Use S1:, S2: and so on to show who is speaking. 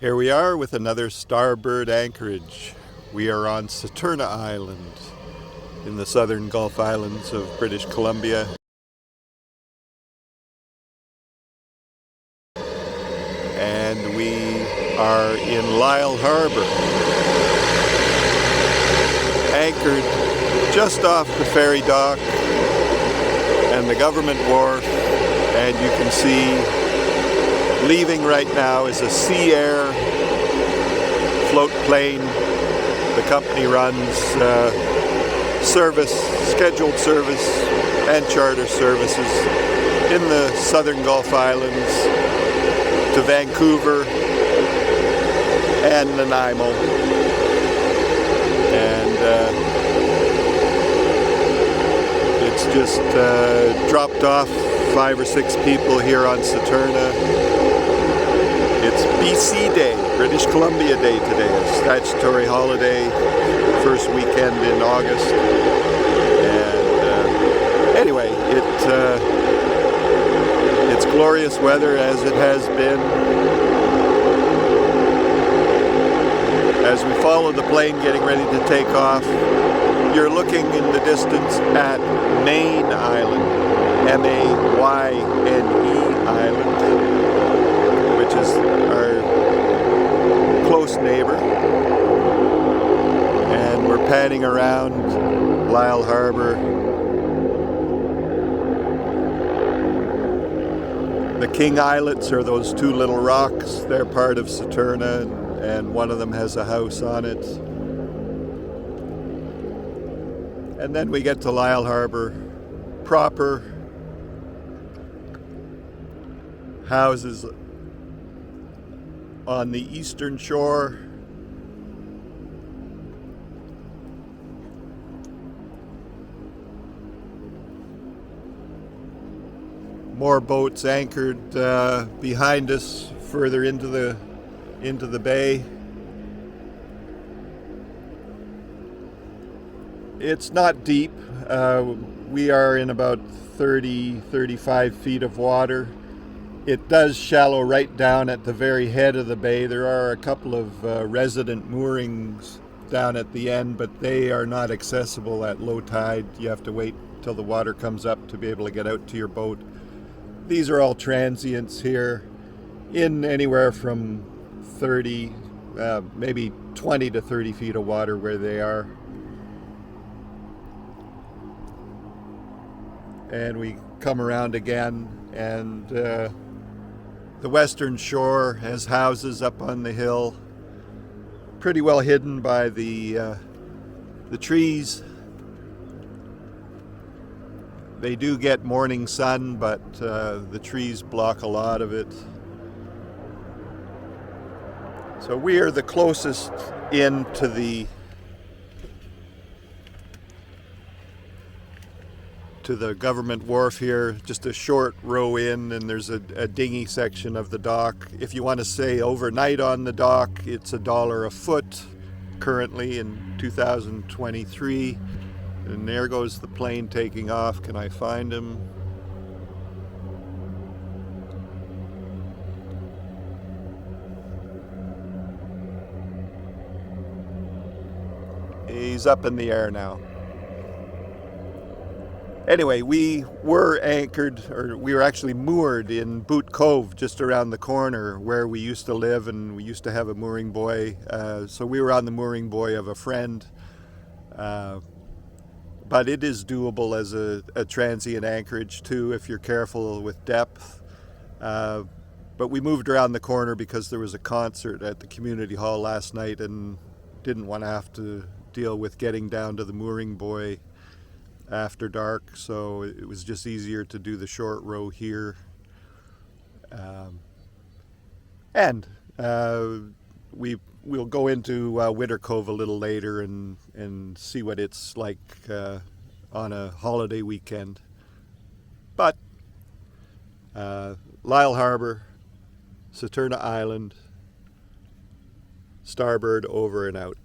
S1: Here we are with another Starbird anchorage. We are on Saturna Island in the southern Gulf Islands of British Columbia. And we are in Lyall Harbour, anchored just off the ferry dock and the government wharf, and you can see leaving right now is a Sea Air float plane. The company runs scheduled service and charter services in the southern Gulf Islands to Vancouver and Nanaimo. And it's just dropped off 5 or 6 people here on Saturna. It's BC Day, British Columbia Day today, a statutory holiday, first weekend in August. And anyway, it's glorious weather as it has been. As we follow the plane getting ready to take off, you're looking in the distance at Main Island, M-A-Y-N-E Island, which is our close neighbor. And we're panning around Lyall Harbour. The King Islets are those 2 little rocks. They're part of Saturna, and one of them has a house on it. And then we get to Lyall Harbour proper. Houses on the eastern shore. More boats anchored behind us further into the bay. It's not deep. We are in about 30-35 feet of water. It does shallow right down at the very head of the bay. There are a couple of resident moorings down at the end, but they are not accessible at low tide. You have to wait till the water comes up to be able to get out to your boat. These are all transients here, in anywhere from 30, maybe 20 to 30 feet of water where they are. And we come around again, and the western shore has houses up on the hill, pretty well hidden by the trees. They do get morning sun, but the trees block a lot of it. So we are the closest in to the government wharf here, just a short row in, and there's a dinghy section of the dock. If you want to stay overnight on the dock, it's $1 a foot currently in 2023. And there goes the plane taking off. Can I find him? He's up in the air now. Anyway, we were anchored, or we were actually moored in Boot Cove, just around the corner where we used to live, and we used to have a mooring buoy. So we were on the mooring buoy of a friend. But it is doable as a transient anchorage too, if you're careful with depth. But we moved around the corner because there was a concert at the community hall last night and didn't want to have to deal with getting down to the mooring buoy after dark, so it was just easier to do the short row here. We'll go into Winter Cove a little later and see what it's like on a holiday weekend. But Lyall Harbour, Saturna Island, Starbird over and out.